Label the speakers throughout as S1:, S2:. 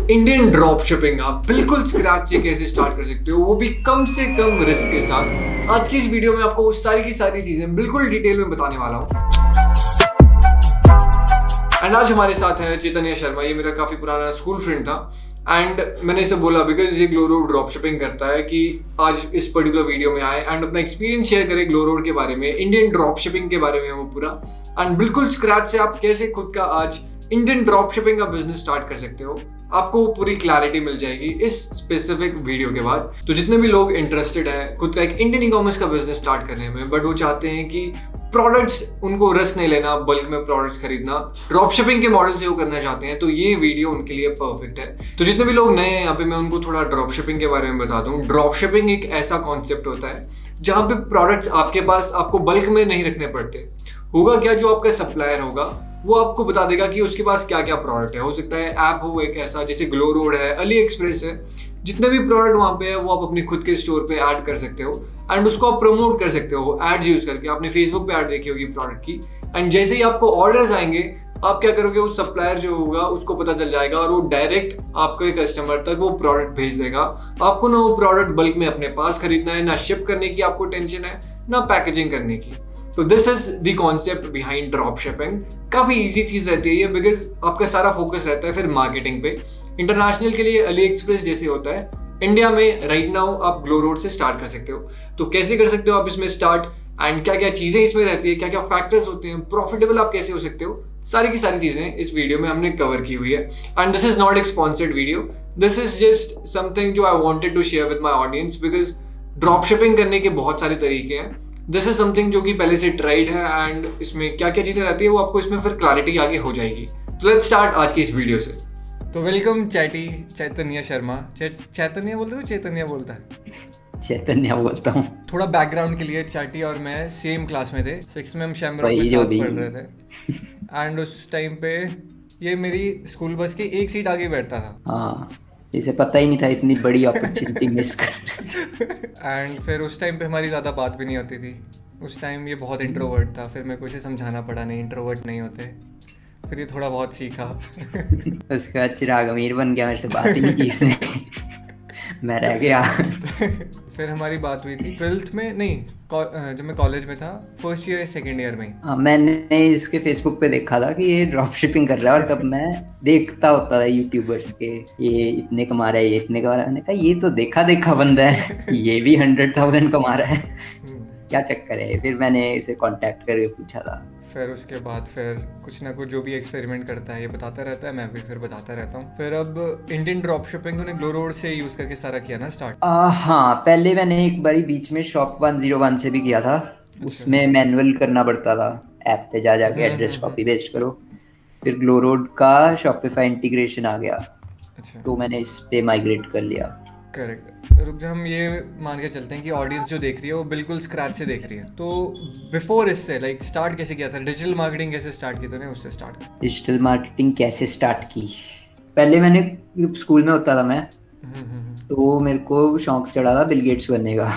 S1: Indian drop shipping आप बिल्कुल scratch से कैसे स्टार्ट कर सकते हो, वो भी कम से कम रिस्क के साथ। आज की इस वीडियो में आपको सारी की सारी चीजें बिल्कुल डिटेल में बताने वाला हूँ। एंड आज हमारे साथ है चैतन्य शर्मा। ये मेरा काफी पुराना स्कूल फ्रेंड था एंड मैंने इसे बोला बिकॉज ये ग्लोरोड ड्रॉप शिपिंग करता है कि आज इस पर्टिकुलर वीडियो में आए एंड अपना एक्सपीरियंस शेयर करे ग्लोरोड के बारे में, इंडियन ड्रॉप शिपिंग के बारे में वो पूरा। एंड बिल्कुल स्क्रैच से आप कैसे खुद का आज इंडियन ड्रॉप शिपिंग का बिजनेस स्टार्ट कर सकते हो, आपको पूरी क्लैरिटी मिल जाएगी इस स्पेसिफिक वीडियो के बाद। तो जितने भी लोग इंटरेस्टेड हैं खुद का एक इंडियन ई कॉमर्स का बिजनेस स्टार्ट करने में, बट वो चाहते हैं कि प्रोडक्ट्स उनको रिस्क नहीं लेना, बल्क में प्रोडक्ट्स खरीदना, ड्रॉप शिपिंग के मॉडल से वो करना चाहते हैं, तो ये वीडियो उनके लिए परफेक्ट है। तो जितने भी लोग नए हैं यहाँ पे मैं उनको थोड़ा ड्रॉप शिपिंग के बारे में बता दूं। ड्रॉप शिपिंग एक ऐसा कॉन्सेप्ट होता है जहाँ पे प्रोडक्ट्स आपके पास आपको बल्क में नहीं रखने पड़ते। होगा क्या, जो आपका सप्लायर होगा वो आपको बता देगा कि उसके पास क्या क्या प्रोडक्ट है। हो सकता है ऐप हो एक ऐसा, जैसे ग्लोरोड है, अली एक्सप्रेस है, जितने भी प्रोडक्ट वहां पे है वो आप अपने खुद के स्टोर पे ऐड कर सकते हो एंड उसको आप प्रमोट कर सकते हो एड्स यूज करके। आपने फेसबुक पे ऐड देखी होगी प्रोडक्ट की, एंड जैसे ही आपको ऑर्डर्स आएंगे आप क्या करोगे, उस सप्लायर जो होगा उसको पता चल जाएगा और वो डायरेक्ट आपके कस्टमर तक वो प्रोडक्ट भेज देगा। आपको ना वो प्रोडक्ट बल्क में अपने पास खरीदना है, ना शिप करने की आपको टेंशन है, ना पैकेजिंग करने की। तो this is the concept behind drop shipping. काफी इजी चीज रहती है ये, बिकॉज आपका सारा फोकस रहता है फिर मार्केटिंग पे। इंटरनेशनल के लिए अली एक्सप्रेस जैसे होता है, इंडिया में राइट नाउ आप ग्लोरोड से स्टार्ट कर सकते हो। तो कैसे कर सकते हो आप इसमें स्टार्ट, एंड क्या क्या चीजें इसमें रहती है, क्या क्या फैक्टर्स होते हैं, प्रॉफिटेबल आप कैसे हो सकते हो, सारी की सारी चीजें इस वीडियो में हमने कवर की हुई है। एंड दिस इज नॉट एक sponsored video, this is just something जो I wanted to share with my audience, because drop shipping करने के बहुत सारे तरीके हैं। दिस इज समथिंग जो कि पहले से ट्राइड है एंड इसमें क्या क्या चीजें रहती है वो आपको इसमें फिर क्लैरिटी आगे हो जाएगी। तो लेट्स स्टार्ट आज की इस वीडियो से। तो वेलकम चैतन्य शर्मा। चैतन्य बोलते हो, चैतन्य बोलता है?
S2: चैतन्य बोलता हूँ।
S1: थोड़ा बैकग्राउंड के लिए, चैटी और मैं सेम क्लास में थे, 6 में हम शैमरॉक में साथ पढ़ रहे थे एंड उस टाइम पे ये मेरी स्कूल बस के एक सीट आगे बैठता था।
S2: हाँ, इसे पता ही नहीं था इतनी बड़ी अपॉर्चुनिटी मिस कर।
S1: एंड फिर उस टाइम पे हमारी ज़्यादा बात भी नहीं होती थी। उस टाइम ये बहुत इंट्रोवर्ट था, फिर मेरे को इसे समझाना पड़ा नहीं इंट्रोवर्ट नहीं होते, फिर ये थोड़ा बहुत सीखा।
S2: उसके बाद चिराग अमीर बन गया, मेरे से बात ही नहीं की इसने। मैं रह गया।
S1: फिर हमारी बात हुई थी 12th में, नहीं जब मैं कॉलेज में था, फर्स्ट ईयर सेकेंड ईयर में।
S2: मैंने इसके फेसबुक पे देखा था कि ये ड्रॉप शिपिंग कर रहा है, और तब मैं देखता होता था यूट्यूबर्स के, ये इतने कमा रहा है, ये इतने कमा रहा है। मैंने कहा ये तो देखा देखा बंदा है, ये भी 100,000 कमा रहा है, क्या चक्कर है। फिर मैंने इसे कांटेक्ट करके पूछा था।
S1: फिर उसके बाद फिर कुछ ना कुछ जो भी एक्सपेरिमेंट करता है ये बताता रहता है, मैं भी फिर बताता रहता हूँ। फिर अब इंडियन ड्रॉप शिपिंग तूने ग्लोरोड से यूज करके सारा किया ना स्टार्ट?
S2: हाँ, पहले मैंने एक बारी बीच में शॉप 101 से भी किया था। उसमें मैनुअल करना पड़ता था, ऐप पे जा जाके एड्रेस कॉपी पेस्ट करो। फिर ग्लोरोड का शॉपिफाई इंटीग्रेशन आ गया, तो मैंने इस पे माइग्रेट कर लिया।
S1: करेक्ट। रुक जा, हम ये मान के चलते हैं कि ऑडियंस जो देख रही है वो बिल्कुल स्क्रैच से देख रही है, तो बिफोर इससे लाइक स्टार्ट कैसे किया था, डिजिटल मार्केटिंग कैसे स्टार्ट की तूने, उससे स्टार्ट कर।
S2: डिजिटल मार्केटिंग कैसे स्टार्ट की, पहले मैंने स्कूल में होता था मैं, तो मेरे को शौक चढ़ा था बिल गेट्स बनने का।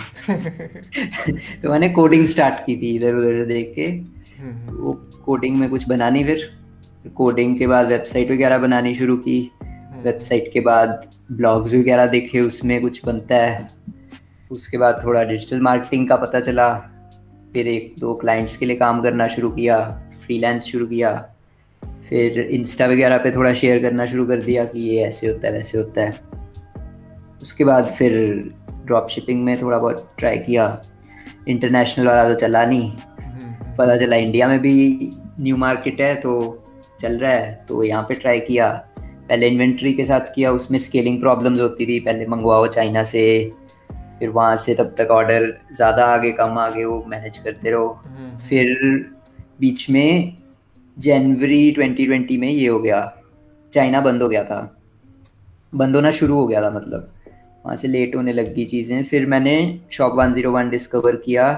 S2: तो मैंने कोडिंग स्टार्ट की थी इधर उधर से देख के। वो कोडिंग में कुछ बनानी, फिर कोडिंग के बाद वेबसाइट वगैरह बनानी शुरू की। वेबसाइट के बाद ब्लॉग्स वगैरह देखे, उसमें कुछ बनता है। उसके बाद थोड़ा डिजिटल मार्केटिंग का पता चला, फिर 1-2 क्लाइंट्स के लिए काम करना शुरू किया, फ्रीलांस शुरू किया। फिर इंस्टा वगैरह पे थोड़ा शेयर करना शुरू कर दिया कि ये ऐसे होता है वैसे होता है। उसके बाद फिर ड्रॉप शिपिंग में थोड़ा बहुत ट्राई किया। इंटरनेशनल वाला तो चला नहीं, पता चला इंडिया में भी न्यू मार्केट है तो चल रहा है, तो यहाँ पे ट्राई किया। पहले इन्वेंट्री के साथ किया, उसमें स्केलिंग प्रॉब्लम्स होती थी, पहले मंगवाओ चाइना से, फिर वहाँ से तब तक ऑर्डर ज़्यादा आगे कम आगे वो मैनेज करते रहो। फिर बीच में जनवरी 2020 में ये हो गया, चाइना बंद हो गया था, बंद होना शुरू हो गया था, मतलब वहाँ से लेट होने लग गई चीज़ें। फिर मैंने शॉप 101 डिस्कवर किया।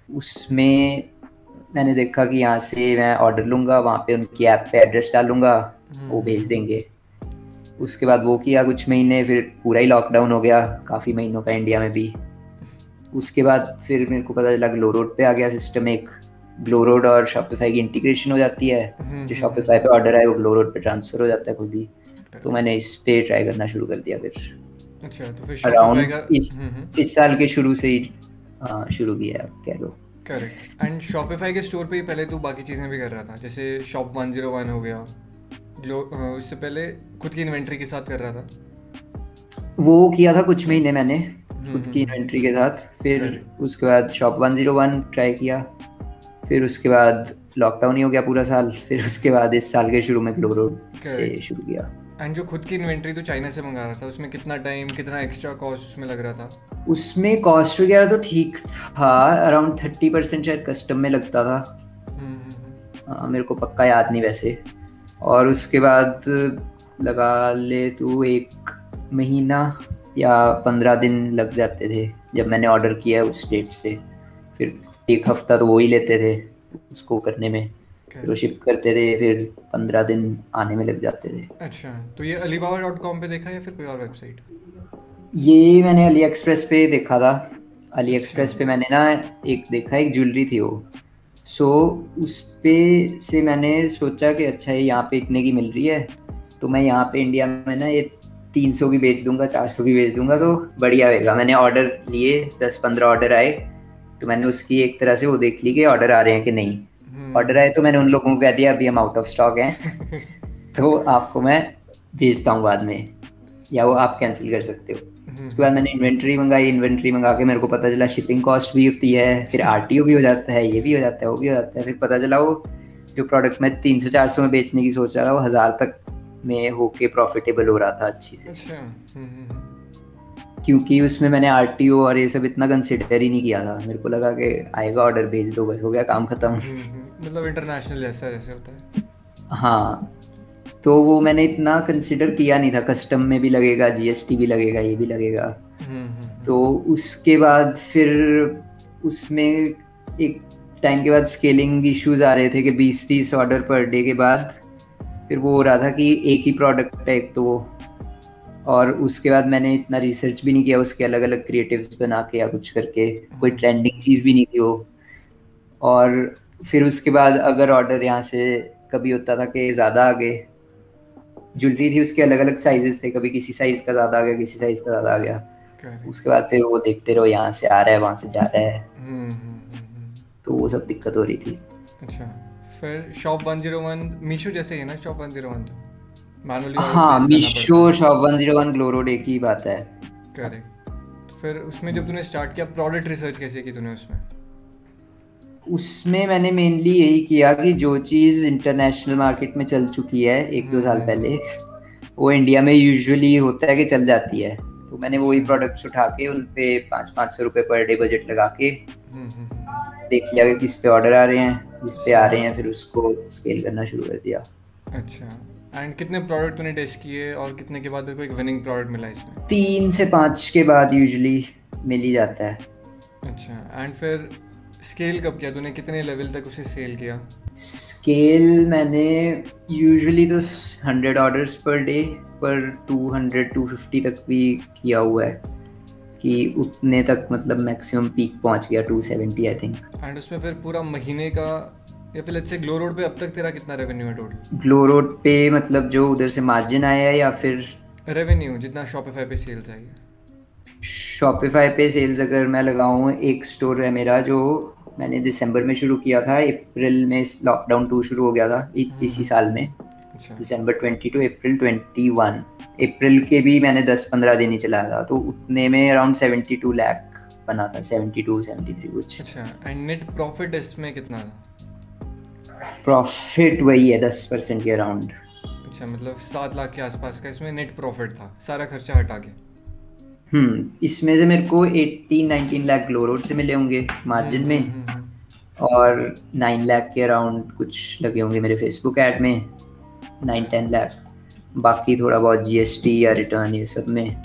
S2: उसमें मैंने देखा कि यहाँ से मैं ऑर्डर लूँगा, वहाँ पे उनकी ऐप पे एड्रेस डालूँगा, वो भेज देंगे। उसके बाद वो किया कुछ महीने, फिर पूरा ही लॉकडाउन हो गया काफ़ी महीनों का इंडिया में भी। उसके बाद फिर मेरे को पता चला ग्लोरोड पे आ गया सिस्टम एक, ग्लोरोड और शॉपिफाई की इंटीग्रेशन हो जाती है। जो शॉपिफाई पे ऑर्डर आए वो ग्लोरोड पे ट्रांसफ़र हो जाता है खुद ही। तो मैंने इस पे ट्राई करना शुरू कर दिया फिर।
S1: अच्छा, तो फिर
S2: अराउंड
S1: का
S2: इस साल के शुरू से ही शुरू किया कह लो।
S1: करेक्ट। एंड शॉपिफाई के स्टोर पे ही पहले तू बाकी चीज़ें भी कर रहा था, जैसे शॉप 101 हो गया, उससे पहले खुद की इन्वेंट्री के साथ कर रहा था।
S2: वो किया था कुछ महीने मैंने खुद की इन्वेंट्री के साथ, फिर उसके बाद शॉप 101 ट्राई किया, फिर उसके बाद लॉकडाउन ही हो गया पूरा साल, फिर उसके बाद इस साल के शुरू में ग्लो रोड से शुरू किया।
S1: एंड जो खुद की इन्वेंट्री तो चाइना से मंगा रहा था, उसमें कितना टाइम, कितना एक्स्ट्रा कॉस्ट उसमें लग रहा था?
S2: उसमें कॉस्ट वगैरह तो ठीक था, अराउंड 30% शायद कस्टम में लगता था। मेरे को पक्का याद नहीं वैसे। और उसके बाद लगा ले तू 1 महीना या 15 दिन लग जाते थे जब मैंने ऑर्डर किया उस डेट से, फिर 1 हफ्ता तो वो ही लेते थे उसको करने में, फिर वो शिप करते थे, फिर 15 दिन आने में लग जाते थे।
S1: अच्छा, तो ये alibaba.com पे देखा या फिर कोई और वेबसाइट?
S2: ये मैंने अली एक्सप्रेस पे देखा था। अली एक्सप्रेस पे मैंने ना एक देखा, एक ज्वेलरी थी वो, सो उस पे से मैंने सोचा कि अच्छा ये यहाँ पे इतने की मिल रही है, तो मैं यहाँ पे इंडिया में ना ये 300 की बेच दूंगा, 400 की बेच दूंगा, तो बढ़िया रहेगा। मैंने ऑर्डर लिए, 10-15 ऑर्डर आए, तो मैंने उसकी एक तरह से वो देख ली कि ऑर्डर आ रहे हैं कि नहीं। ऑर्डर आए तो मैंने उन लोगों को कह दिया अभी हम आउट ऑफ स्टॉक हैं तो आपको मैं भेजता हूँ बाद में, या वो आप कैंसिल कर सकते हो। उसके बाद मैंने इन्वेंट्री मंगा के मेरे को पता चला शिपिंग कॉस्ट भी होती है, फिर आरटीओ भी हो जाता है, ये भी हो जाता है, वो भी हो जाता है। फिर पता चला वो जो प्रोडक्ट मैं 300-400 में बेचने की सोच रहा था वो 1000 तक में होके प्रॉफिटेबल हो रहा था अच्छी से। क्योंकि उसमें मैंने आरटीओ और ये सब इतना कंसिडर ही नहीं किया था। मेरे को लगा कि आएगा ऑर्डर, भेज दो, बस हो गया काम खत्म।
S1: मतलब इंटरनेशनल जैसा जैसे होता है।
S2: हाँ, तो वो मैंने इतना कंसिडर किया नहीं था, कस्टम में भी लगेगा, जीएसटी भी लगेगा, ये भी लगेगा। तो उसके बाद फिर उसमें एक टाइम के बाद स्केलिंग इश्यूज आ रहे थे कि 20-30 ऑर्डर पर डे के बाद फिर वो हो रहा था कि एक ही प्रोडक्ट है एक तो वो, और उसके बाद मैंने इतना रिसर्च भी नहीं किया उसके अलग अलग क्रिएटिव्स बना के या कुछ करके, कोई ट्रेंडिंग चीज़ भी नहीं थी वो। और फिर उसके बाद अगर ऑर्डर यहाँ से कभी होता था कि ज़्यादा आ गए, ज्वेलरी थी उसके अलग अलग साइजेस थे, कभी किसी साइज़ का ज़्यादा आ गया, किसी साइज़ का ज़्यादा आ गया। उसके बाद फिर वो देखते रहो यहाँ से आ रहा है, वहाँ से जा रहा है, तो वो सब दिक्कत हो रही थी।
S1: अच्छा, फिर शॉप 101 मीशो जैसे है ना शॉप 101? तो मैनुअली
S2: हाँ, मीशो, शॉप 101, ग्लो रोड एक ही बात है।
S1: करेक्ट। तो फिर उसमें जब तूने स्टार्ट किया, प्रोडक्ट रिसर्च कैसे की तूने उसमें?
S2: उसमें मैंने मेनली यही किया कि जो चीज़ इंटरनेशनल मार्केट में चल चुकी है 1-2 साल पहले, वो इंडिया में यूजुअली होता है कि चल जाती है, तो मैंने वही प्रोडक्ट्स उठा के उन पे 500-500 रुपये पर डे बजट लगा के देख लिया कि किस पे ऑर्डर आ रहे हैं, जिस पे आ रहे हैं फिर उसको स्केल करना शुरू कर दिया।
S1: अच्छा, एंड कितने प्रोडक्ट तूने टेस्ट किए और कितने के बाद तेरे को एक विनिंग प्रोडक्ट मिला इसमें?
S2: 3 से 5 के बाद यूजुअली मिल ही जाता है।
S1: अच्छा, एंड फिर स्केल कब किया तूने, कितने लेवल तक उसे सेल किया?
S2: स्केल मैंने यूजुअली तो 100 ऑर्डर्स पर डे पर 200-250 तक भी किया हुआ है, कि उतने तक मतलब मैक्सिमम पीक पहुंच गया 270 आई थिंक।
S1: एंड उसमें फिर पूरा महीने का, या फिर लेट्स से ग्लो रोड पे अब तक तेरा कितना रेवेन्यू है टोटल?
S2: ग्लो रोड पे मतलब जो उधर से मार्जिन आया है या फिर
S1: रेवेन्यू जितना शॉपिफाई पे सेल्स आई है?
S2: शॉपिफाई पे सेल्स अगर मैं लगाऊँ, एक स्टोर है मेरा जो मैंने दिसंबर में शुरू किया था, अप्रैल में लॉकडाउन 2 शुरू हो गया था इसी साल में। अच्छा। दिसंबर 20 टू अप्रैल 21, अप्रैल के भी मैंने 10-15 दिन ही चलाया था, तो उतने में अराउंड 72 लाख बना था, 72-73 कुछ।
S1: अच्छा, एंड नेट प्रॉफिट इसमें कितना था?
S2: प्रॉफिट वही है 10% के अराउंड।
S1: अच्छा, मतलब 7 लाख के आसपास का इसमें नेट प्रॉफिट था, सारा खर्चा हटा के।
S2: इसमें से मेरे को 18-19 लाख ग्लो रोड से मिले होंगे मार्जिन में, और 9 लाख के अराउंड कुछ लगे होंगे मेरे फेसबुक ऐड में, 9-10 लाख, बाकी थोड़ा बहुत जीएसटी या रिटर्न ये सब में।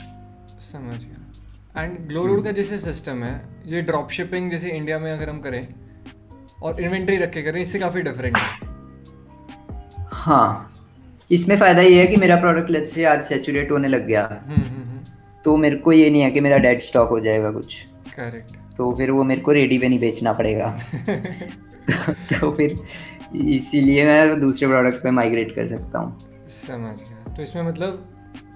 S1: समझ गया। एंड ग्लो रोड का जैसे सिस्टम है, ये ड्रॉप शिपिंग जैसे इंडिया में अगर हम करें और इन्वेंट्री रख के करें, इससे काफ़ी डिफरेंट है।
S2: हाँ, इसमें फ़ायदा ये है कि मेरा प्रोडक्ट लेट्स से आज सैचुरेट होने लग गया, तो मेरे को ये नहीं है कि मेरा डेड स्टॉक हो जाएगा कुछ।
S1: करेक्ट।
S2: तो फिर वो मेरे को रेडी पे नहीं बेचना पड़ेगा तो फिर इसीलिए मैं दूसरे प्रोडक्ट पे माइग्रेट कर सकता हूँ।
S1: समझ गया। तो इसमें मतलब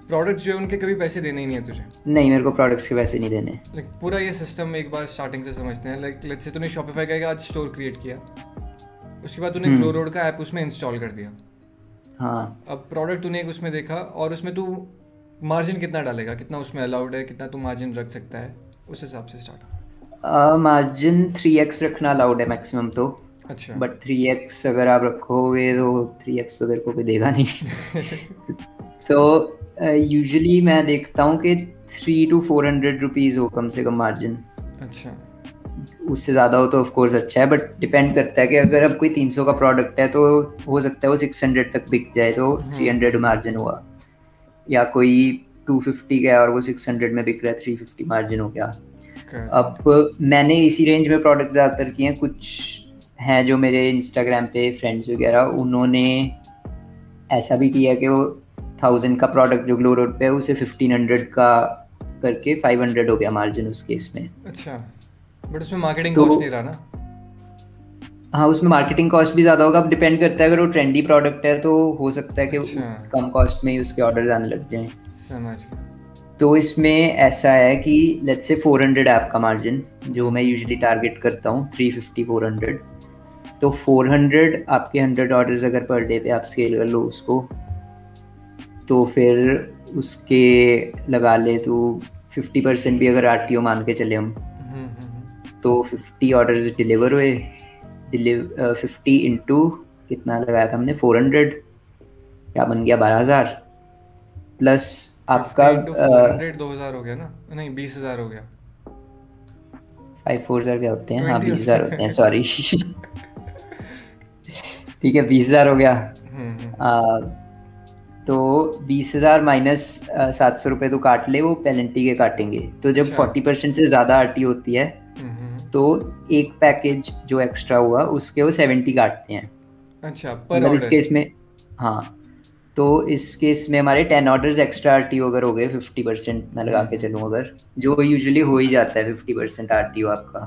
S1: प्रोडक्ट्स जो है उनके कभी पैसे देने ही नहीं है तुझे?
S2: नहीं, मेरे को प्रोडक्ट्स के पैसे नहीं देने।
S1: लाइक पूरा ये सिस्टम एक बार स्टार्टिंग से समझते हैं। लाइक लेट्स से तूने शॉपिफाई का आज स्टोर क्रिएट किया, उसके बाद तूने ग्लो रोड का ऐप उसमें इंस्टॉल कर दिया।
S2: हाँ,
S1: अब प्रोडक्ट तूने एक उसमें देखा और उसमें तू मार्जिन कितना डालेगा, कितना उसमें अलाउड है, कितना तू मार्जिन रख सकता है, उस हिसाब से स्टार्ट।
S2: मार्जिन 3x रखना अलाउड है मैक्सिमम तो।
S1: अच्छा।
S2: बट 3x अगर आप रखोगे तो 3x तो तेरे को कोई देगा नहीं। तो यूजुअली मैं देखता हूँ कि 300 to 400 रुपीज़ हो कम से कम मार्जिन।
S1: अच्छा।
S2: उससे ज़्यादा हो तो ऑफ कोर्स अच्छा है, बट डिपेंड करता है कि अगर अब कोई 300 का प्रोडक्ट है तो हो सकता है वो 600 तक बिक जाए तो 300 मार्जिन हुआ, या कोई 250 का है और वो 600 में बिक रहा है 350 मार्जिन हो गया। अब मैंने इसी रेंज में प्रोडक्ट ज़्यादातर किए हैं। कुछ हैं जो मेरे इंस्टाग्राम पे फ्रेंड्स वगैरह, उन्होंने ऐसा भी किया कि वो 1000 का प्रोडक्ट जो ग्लो रोड पे है उसे 1500 का करके 500 हो गया मार्जिन उस केस में।
S1: अच्छा, बट उसमें मार्केटिंग कॉस्ट नहीं रहा ना?
S2: हाँ, उसमें मार्केटिंग कॉस्ट भी ज़्यादा होगा। अब डिपेंड करता है, अगर वो ट्रेंडी प्रोडक्ट है तो हो सकता है कि कम कॉस्ट में ही उसके ऑर्डर आने लग जाएं।
S1: समझ गया।
S2: तो इसमें ऐसा है कि लेट्स से 400 ऐप का मार्जिन जो मैं यूजुअली टारगेट करता हूँ, 350 400। तो 400 आपके 100 ऑर्डर्स अगर पर डे पे आप स्केल कर लो उसको, तो फिर उसके लगा ले तो 50% भी अगर RTO मान के चले हम, तो 50 ऑर्डर्स डिलीवर हुए। 50 इंटू कितना लगाया था हमने, 400, क्या बन गया 12,000 प्लस आपका
S1: 2000 हो गया ना? नहीं, 20,000 हो गया।
S2: 5 4 क्या होते हैं? हाँ, 20,000 होते हैं, सॉरी। ठीक है, 20,000 हो गया। तो 20,000 माइनस 700 रुपये तो काट ले, वो पेनल्टी के काटेंगे। तो जब 40% से ज़्यादा RTO होती है तो एक पैकेज जो एक्स्ट्रा हुआ उसके वो 70 काटते हैं।
S1: अच्छा, पर
S2: मतलब इस केस में, हाँ, तो इस केस में हमारे 10 ऑर्डर्स एक्स्ट्रा RTO अगर हो गए 50% मैं लगा के चलूँ, अगर जो यूजुअली हो ही जाता है 50% RTO आपका,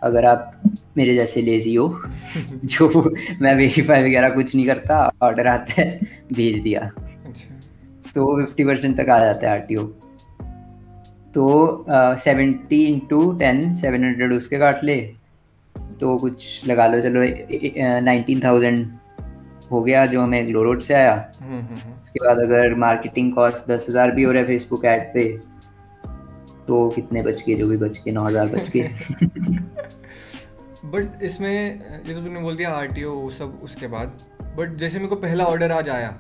S2: अगर आप मेरे जैसे लेजी हो जो मैं वेरीफाई वगैरह कुछ नहीं करता, ऑर्डर आता है भेज दिया।
S1: अच्छा।
S2: तो 50% तक आ जाता है RTO। तो 70 इंटू 10 700 उसके काट ले, तो कुछ लगा लो, चलो 19,000 हो गया जो हमें ग्लो रोड से आया। उसके बाद अगर मार्केटिंग कॉस्ट 10,000 भी हो रहा है फेसबुक ऐड पे, तो कितने बच गए, जो भी बच गए 9,000 बच गए।
S1: बट इसमें ये तो तूने बोल दिया RTO वो सब उसके बाद, बट जैसे मेरे को पहला ऑर्डर आज आया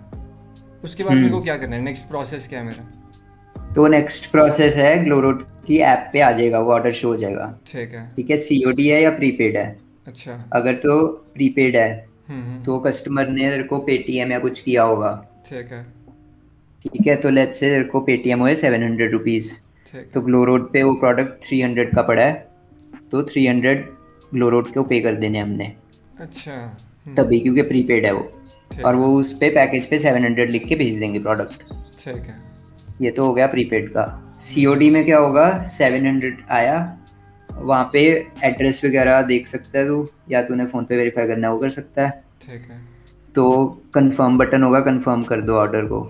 S1: उसके बाद मेरे को क्या करना है, नेक्स्ट प्रोसेस क्या है मेरा?
S2: तो नेक्स्ट प्रोसेस है, ग्लो रोड की ऐप पे आ जाएगा वो ऑर्डर, शो हो जाएगा।
S1: ठीक है।
S2: ठीक है, COD है या प्रीपेड है?
S1: अच्छा।
S2: अगर तो प्रीपेड है तो कस्टमर ने तेरे को पेटीएम या कुछ किया होगा।
S1: ठीक है।
S2: ठीक है, तो लेट्स से तेरे को पेटीएम हुए 700 रुपीज़, तो ग्लो रोड पे वो प्रोडक्ट 300 का पड़ा है, तो 300 ग्लो रोड को पे कर देने हमने।
S1: अच्छा।
S2: तभी, क्योंकि प्रीपेड है वो, और वो उस पे पैकेज पे 700 लिख के भेज देंगे प्रोडक्ट।
S1: ठीक है।
S2: ये तो हो गया प्रीपेड का। COD में क्या होगा, 700 आया, वहाँ पे एड्रेस वगैरह देख सकता है तू, या तूने फ़ोन पे वेरीफाई करना है वो कर सकता है।
S1: ठीक है।
S2: तो कंफर्म बटन होगा, कंफर्म कर दो ऑर्डर को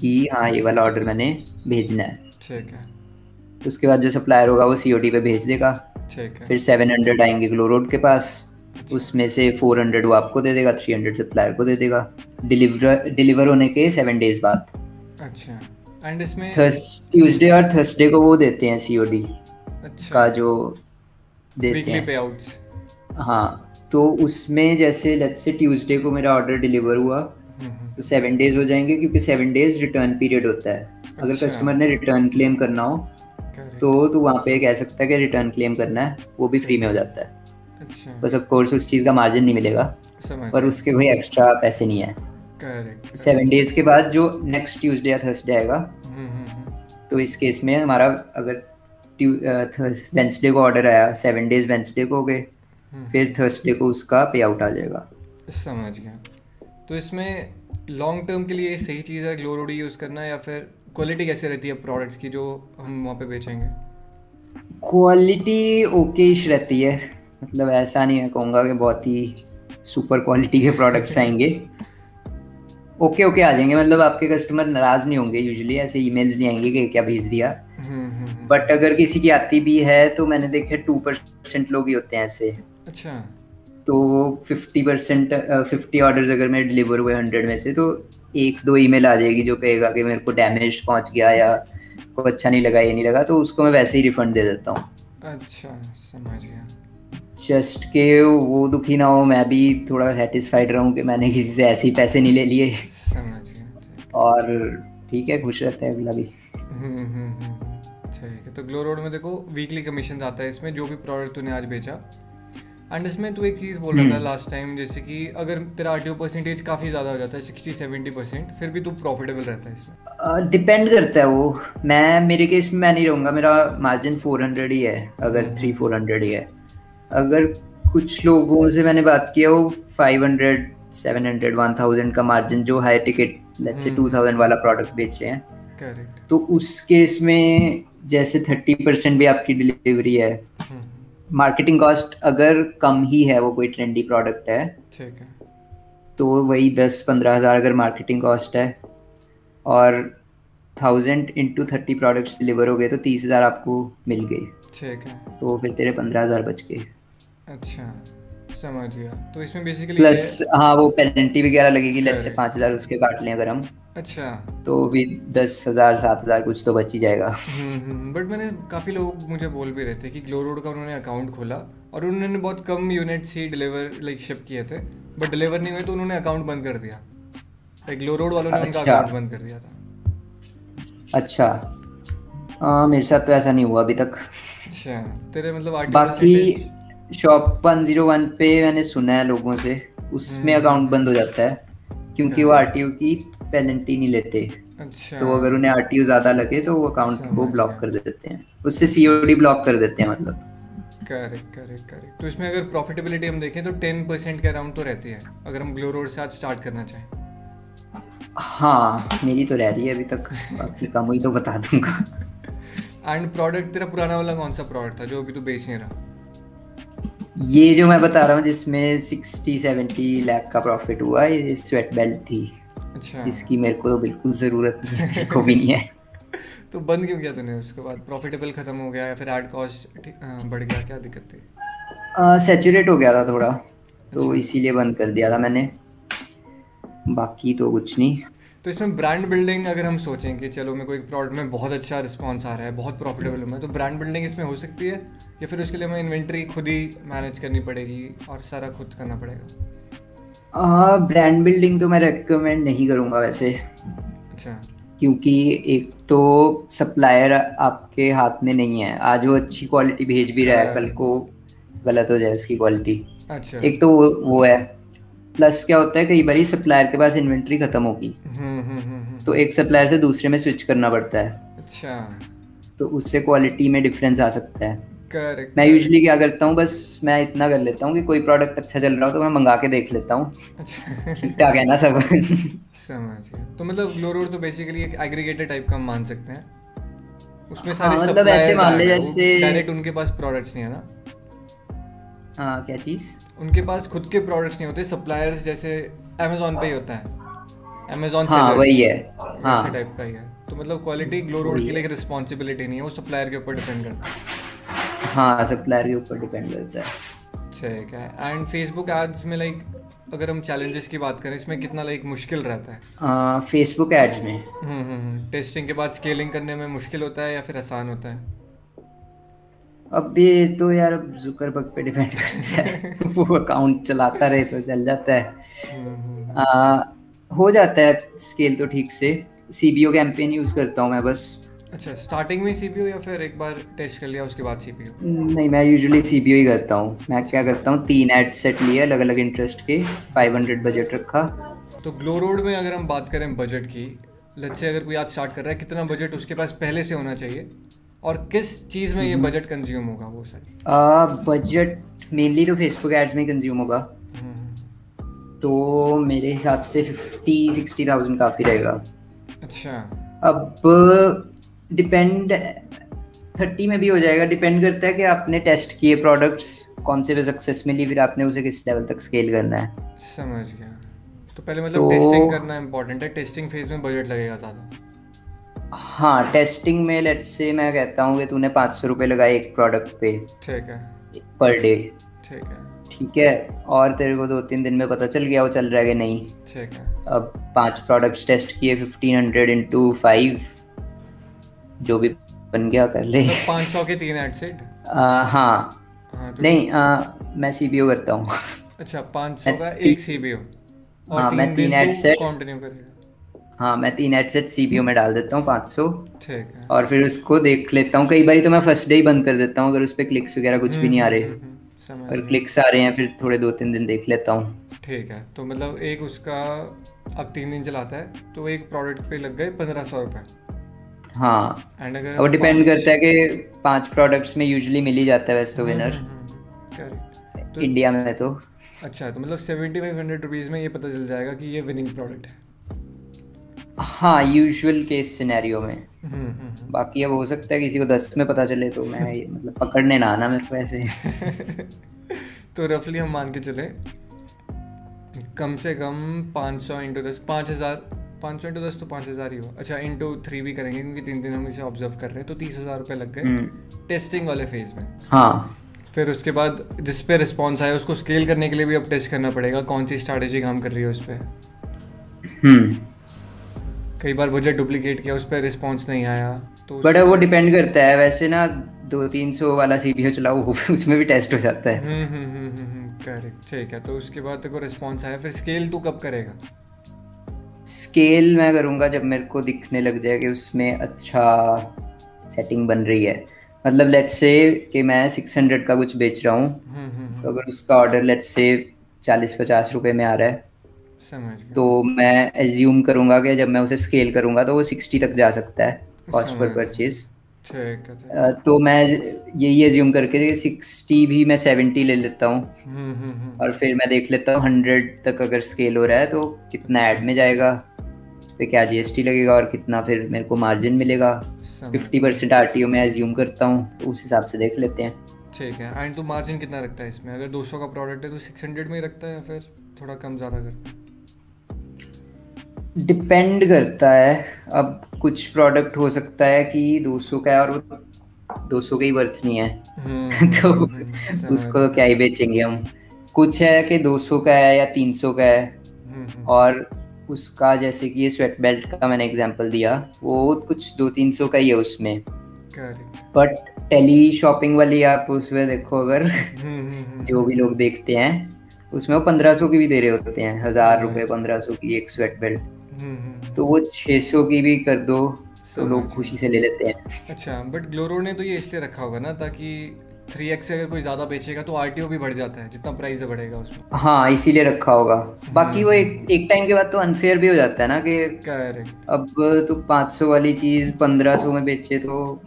S2: कि हाँ ये वाला ऑर्डर मैंने भेजना है।
S1: ठीक है।
S2: उसके बाद जो सप्लायर होगा वो COD पे भेज देगा।
S1: ठीक है।
S2: फिर 700 आएंगे ग्लो रोड के पास, उसमें से 400 वो आपको दे देगा, 300 सप्लायर को दे देगा, डिलीवर होने के 7 डेज बाद।
S1: अच्छा। एंड इसमें
S2: ट्यूसडे और थर्सडे को वो देते हैं COD का जो देते हैं
S1: पे आउट्स।
S2: हाँ, तो उसमें जैसे लेट्स से ट्यूसडे को मेरा ऑर्डर डिलीवर हुआ तो 7 डेज हो जाएंगे, क्योंकि 7 डेज रिटर्न पीरियड होता है। अगर कस्टमर ने रिटर्न क्लेम करना हो तो वहाँ पे कह सकता है कि रिटर्न क्लेम करना है, वो भी फ्री में हो जाता है।
S1: अच्छा।
S2: बस ऑफ कोर्स उस चीज़ का मार्जिन नहीं मिलेगा, पर उसके कोई एक्स्ट्रा पैसे नहीं है।
S1: करेक्ट।
S2: 7 डेज के बाद जो नेक्स्ट ट्यूसडे या थर्सडे आएगा, तो इस केस में हमारा अगर वेंसडे को ऑर्डर आया, 7 डेज वेंसडे को हो गए, फिर थर्सडे को उसका पे आउट आ जाएगा।
S1: समझ गया। तो इसमें लॉन्ग टर्म के लिए सही चीज़ है ग्लो रोड यूज़ करना, या फिर क्वालिटी कैसे रहती है प्रोडक्ट्स की जो हम वहाँ पे बेचेंगे?
S2: क्वालिटी ओकेश रहती है, मतलब ऐसा नहीं है कहूँगा कि बहुत ही सुपर क्वालिटी के प्रोडक्ट्स आएंगे, ओके ओके आ जाएंगे, मतलब आपके कस्टमर नाराज नहीं होंगे, यूजुअली ऐसे ईमेल्स नहीं आएंगे कि क्या भेज दिया। बट अगर किसी की आती भी है तो मैंने देखे 2% लोग ही होते हैं ऐसे।
S1: अच्छा।
S2: तो 50%, 50 ऑर्डर्स अगर मेरे डिलीवर हुए 100 में से, तो 1-2 ईमेल आ जाएगी जो कहेगा कि मेरे को डैमेज पहुंच गया या को अच्छा नहीं लगा, ये नहीं लगा, तो उसको मैं वैसे ही रिफंड दे देता हूँ।
S1: अच्छा, समझ गया।
S2: जस्ट के वो दुखी ना हो, मैं भी थोड़ा सेटिस्फाइड रहूँ कि मैंने किसी से ऐसे ही पैसे नहीं ले लिए।
S1: समझ गया।
S2: और ठीक है, खुश रहता है अगला भी।
S1: ठीक है। तो ग्लो रोड में देखो वीकली कमीशन आता है इसमें, जो भी प्रोडक्ट तूने आज बेचा। एंड इसमें तू एक चीज़ बोल रहा था लास्ट टाइम, जैसे कि अगर तेरा आरटीओ परसेंटेज काफ़ी ज़्यादा हो जाता है 60-70%, फिर भी तू प्रॉफिटेबल रहता है इसमें।
S2: डिपेंड करता है वो। मैं मेरे केस में मैं नहीं रहूँगा, मेरा मार्जिन 400 ही है, अगर 300-400 ही है। अगर कुछ लोगों से मैंने बात किया वो 500, 700, 1000 का मार्जिन, जो हाई टिकट लेट्स से 2000 वाला प्रोडक्ट बेच रहे हैं।
S1: करेक्ट।
S2: तो उस केस में जैसे 30% भी आपकी डिलीवरी है, मार्केटिंग कॉस्ट अगर कम ही है, वो कोई ट्रेंडी प्रोडक्ट है,
S1: ठीक है,
S2: तो वही 10-15 हज़ार अगर मार्केटिंग कॉस्ट है, और 1000 इंटू 30 प्रोडक्ट्स डिलीवर हो गए तो 30,000 आपको मिल गए।
S1: ठीक है।
S2: तो फिर तेरे 15,000 बच गए।
S1: अच्छा, समझ गया। तो इसमें बेसिकली
S2: प्लस हाँ वो पेनल्टी वगैरह लगेगी, लेट्स से
S1: Correct.
S2: 5,000 उसके काट लें अगर हम,
S1: अच्छा।
S2: तो भी 10,000 7,000 कुछ तो बच ही जाएगा।
S1: बट मैंने काफ़ी लोग मुझे बोल भी रहे थे कि ग्लो रोड का उन्होंने अकाउंट खोला और उन्होंने बहुत कम यूनिट्स ही डिलीवर शिप किए थे, बट डिलीवर नहीं हुए तो उन्होंने अकाउंट बंद कर दिया। ग्लो रोड वालों ने उनका
S2: अच्छा।
S1: अकाउंट बंद कर दिया था।
S2: अच्छा, मेरे साथ तो ऐसा नहीं हुआ अभी तक।
S1: अच्छा, तेरे मतलब आरटीओ
S2: बाकी
S1: परसेंटेज।
S2: शॉप 101 पे मैंने सुना है लोगों से, उसमें अकाउंट बंद हो जाता है क्योंकि वो आरटीओ की पेनल्टी नहीं लेते।
S1: अच्छा,
S2: तो अगर उन्हें आरटीओ ज़्यादा लगे तो वो अकाउंट को
S1: समझ
S2: ब्लॉक
S1: गया।
S2: कर देते हैं, उससे सीओडी ब्लॉक कर देते हैं मतलब।
S1: Correct correct correct. तो इसमें अगर प्रॉफिटेबिलिटी हम देखें तो 10% के अराउंड तो रहती है अगर हम ग्लो रोड से आज स्टार्ट करना चाहें।
S2: हाँ मेरी तो रह रही है अभी तक, बाकी कम हुई तो बता दूंगा।
S1: एंड प्रोडक्ट तेरा पुराना वाला कौन सा प्रोडक्ट था जो अभी तू बेच नहीं रहा?
S2: ये जो मैं बता रहा हूँ जिसमें 60-70 लाख का प्रॉफिट हुआ, ये स्वेट बेल्ट थी।
S1: अच्छा,
S2: इसकी मेरे को तो बिल्कुल ज़रूरत नहीं है, तेरे को भी नहीं है।
S1: तो बंद क्यों किया तूने उसके बाद? प्रॉफिटेबल खत्म हो गया या फिर ऐड कॉस्ट बढ़ गया, क्या दिक्कत थी?
S2: सैचुरेट हो गया था थोड़ा, तो
S1: अच्छा।
S2: इसीलिए बंद कर दिया था मैंने, बाकी तो कुछ नहीं।
S1: तो इसमें ब्रांड बिल्डिंग अगर हम सोचें कि चलो मेरे को एक प्रोडक्ट में बहुत अच्छा रिस्पॉन्स आ रहा है, बहुत प्रॉफिटेबल हूँ मैं, तो ब्रांड बिल्डिंग इसमें हो सकती है या फिर उसके लिए हमें इन्वेंट्री खुद ही मैनेज करनी पड़ेगी और सारा खुद करना पड़ेगा?
S2: ब्रांड बिल्डिंग तो मैं रेकमेंड नहीं करूँगा वैसे,
S1: अच्छा।
S2: क्योंकि एक तो सप्लायर आपके हाथ में नहीं है, आज वो अच्छी क्वालिटी भेज भी रहा है, कल को गलत हो जाए उसकी क्वालिटी।
S1: अच्छा।
S2: एक तो वो है, प्लस क्या होता है कई बार सप्लायर के पास इन्वेंट्री खत्म होगी, तो एक सप्लायर से दूसरे में स्विच करना पड़ता है।
S1: अच्छा।
S2: तो उससे क्वालिटी में डिफरेंस आ सकता है।
S1: करेक्ट।
S2: मैं यूजुअली क्या करता हूँ, बस मैं इतना कर लेता हूँ कि कोई प्रोडक्ट अच्छा चल रहा हो तो मैं मंगा के देख लेता हूँ,
S1: अच्छा।
S2: ठीक ठाक है ना सब।
S1: समझ गया। तो मतलब ग्लो रोड तो बेसिकली एक एग्रीगेटर टाइप का हम मान सकते हैं, उसमें सारे
S2: मतलब ऐसे
S1: सप्लायर्स आ
S2: मान ले
S1: गए,
S2: जैसे,
S1: डायरेक्ट उनके पास प्रोडक्ट्स नहीं है ना?
S2: हाँ क्या चीज़?
S1: उनके पास खुद के प्रोडक्ट्स नहीं होते, सप्लायर्स जैसे अमेजोन पे ही होता है, अमेजोन
S2: हाँ
S1: सेलर्स,
S2: वही है।
S1: वैसे
S2: हाँ
S1: टाइप का ही है। तो मतलब क्वालिटी ग्लो रोड
S2: वही
S1: की
S2: है।
S1: एक रिस्पॉन्सिबिलिटी नहीं है, वो सप्लायर के ऊपर डिपेंड करता है।
S2: हाँ सप्लायर के ऊपर डिपेंड करता है।
S1: ठीक है। एंड फेसबुक एड्स में अगर हम चैलेंजेस की बात करें, इसमें कितना मुश्किल रहता है?
S2: फेसबुक एड्स में
S1: टेस्टिंग के बाद स्केलिंग करने में मुश्किल होता है या फिर आसान होता है?
S2: अब ये तो यार अब जुकरबर्ग पे डिपेंड करता है। वो अकाउंट चलाता रहे तो चल जाता है। हो जाता है स्केल तो ठीक से। सीबीओ कैंपेन यूज़ करता हूँ मैं बस।
S1: अच्छा, स्टार्टिंग में सीपीयू या फिर एक बार टेस्ट कर लिया उसके बाद सीपीयू?
S2: नहीं, मैं यूजुअली सीबीओ ही करता हूँ। मैं क्या करता हूँ, 3 एड सेट लिए अलग अलग इंटरेस्ट के, 500 बजट रखा।
S1: तो ग्लो रोड में अगर हम बात करें बजट की, लेट्स से अगर कोई आज स्टार्ट कर रहा है, कितना बजट उसके पास पहले से होना चाहिए और किस चीज़ में ये बजट कंज्यूम होगा वो सारी?
S2: बजट मेनली तो फेसबुक एड्स में कंज्यूम होगा, तो मेरे हिसाब से 50-60,000 काफ़ी रहेगा।
S1: अच्छा।
S2: अब डिपेंड 30 में भी हो जाएगा, डिपेंड करता है कि आपने टेस्ट किए प्रोडक्ट्स कौन से पे सक्सेस मिली, फिर आपने उसे किस लेवल तक स्केल करना है।
S1: समझ गया। तो पहले मतलब
S2: तो
S1: टेस्टिंग करना इम्पोर्टेंट है, टेस्टिंग फेज में बजट लगेगा ज़्यादा।
S2: हाँ, टेस्टिंग में लेट्स से मैं कहता हूँ कि तूने 500 रुपये लगाए एक प्रोडक्ट पे
S1: ठीक है।
S2: पर डे,
S1: ठीक है।
S2: ठीक है, और तेरे को 2-3 दिन में पता चल गया वो चल रहा है कि नहीं।
S1: ठीक है।
S2: अब 5 प्रोडक्ट्स टेस्ट किए, 1500 इंटू 5 जो भी बन गया कर ले।
S1: मतलब 500 के 3 एड सेट।
S2: हाँ
S1: हाँ तो
S2: नहीं, मैं CBO करता हूँ।
S1: अच्छा 500 का एक CBO और
S2: हाँ, मैं
S1: 3
S2: 3
S1: दिन
S2: एड
S1: तू
S2: सेट,
S1: कंटिन्यू करेगा।
S2: हाँ मैं 3 एड सेट CBO में डाल देता हूँ 500,
S1: ठीक है।
S2: और फिर उसको देख लेता हूँ। कई बार तो मैं फर्स्ट डे ही बंद कर देता हूँ अगर उस पर क्लिक्स वगैरह कुछ भी नहीं आ रहे।
S1: समझ
S2: अगर
S1: गया।
S2: क्लिक्स आ रहे हैं फिर थोड़े 2-3 दिन देख लेता हूँ।
S1: ठीक है, तो मतलब एक उसका अब 3 दिन चलाता है तो एक प्रोडक्ट पे लग गए 1500 रुपये।
S2: हाँ,
S1: एंड अगर
S2: वो डिपेंड करता है कि 5 प्रोडक्ट्स में यूजुअली मिल ही जाता है वैसे तो विनर
S1: करेक्ट। तो
S2: इंडिया में तो।
S1: अच्छा, तो मतलब 7500 रुपीज़ में ये पता चल जाएगा कि ये विनिंग प्रोडक्ट है।
S2: हाँ, यूजुअल केस सिनेरियो में। बाकी अब हो सकता है किसी को 10 में पता चले, तो मैं मतलब पकड़ने ना आना मेरे को ऐसे।
S1: तो रफली हम मान के चले कम से कम 500 इंटू 10 5000, 500 इंटू 10 तो 5000 ही हो। अच्छा इंटू 3 भी करेंगे क्योंकि 3 दिन हम इसे ऑब्जर्व कर रहे हैं, तो 30,000 रुपये लग गए टेस्टिंग वाले फेज में।
S2: हाँ,
S1: फिर उसके बाद जिस पे रिस्पॉन्स आया उसको स्केल करने के लिए भी अब टेस्ट करना पड़ेगा कौन सी स्ट्रैटेजी काम कर रही है उस पर। कई बार बजट डुप्लीकेट किया, उस पर रिस्पॉन्स नहीं आया तो
S2: बट वो डिपेंड करता है वैसे ना। 200-300 वाला CBO चलाओ, उसमें भी टेस्ट हो जाता है।
S1: करेक्ट। ठीक है, तो उसके बाद तेरे को रिस्पॉन्स आया, फिर स्केल तू कब करेगा?
S2: स्केल मैं करूँगा जब मेरे को दिखने लग जाए कि उसमें अच्छा सेटिंग बन रही है। मतलब लेट्स से कि मैं 600 का कुछ बेच रहा हूँ, तो अगर उसका ऑर्डर लेट्स से 40-50 रुपए में आ रहा है,
S1: समझ गया।
S2: तो मैं एज्यूम करूँगा कि जब मैं उसे स्केल करूँगा तो वो 60 तक जा सकता है कॉस्ट पर परचेज।
S1: ठीक है।
S2: तो मैं यही एज्यूम करके 60 भी मैं 70 ले लेता हूँ, और फिर मैं देख लेता हूँ 100 तक अगर स्केल हो रहा है तो कितना ऐड में जाएगा, उस पर क्या GST लगेगा और कितना फिर मेरे को मार्जिन मिलेगा। 50% RTO में एज्यूम करता हूँ, तो उस हिसाब से देख लेते हैं।
S1: ठीक है। एंड तो मार्जिन कितना रखता है इसमें? अगर 200 का प्रोडक्ट है तो 600 में ही रखता है या फिर थोड़ा कम ज़्यादा करता है?
S2: डिपेंड करता है। अब कुछ प्रोडक्ट हो सकता है कि 200 का है और वो 200 का ही वर्थ नहीं है, तो उसको क्या ही बेचेंगे हम। कुछ है कि 200 का है या 300 का है, और उसका जैसे कि ये स्वेट बेल्ट का मैंने एग्जांपल दिया, वो कुछ 200-300 का ही है उसमें। बट टेली शॉपिंग वाली आप उसमें देखो अगर जो भी लोग देखते हैं उसमें वो 1500 की भी दे रहे होते हैं, 1000 रुपये 1500 की एक स्वेट बेल्ट, तो वो 600 की भी कर दो तो लोग खुशी से ले लेते हैं।
S1: अच्छा, बट ग्लोरोड ने तो ये इसलिए रखा होगा ना ताकि 3x से अगर कोई ज़्यादा बेचेगा तो RTO भी बढ़ जाता है जितना प्राइस बढ़ेगा उसमें।
S2: हाँ, इसीलिए रखा होगा। बाकी वो एक टाइम के बाद तो अनफेयर भी हो जाता है ना कि अब तो 500 वाली चीज़ 1500 में बेचे तो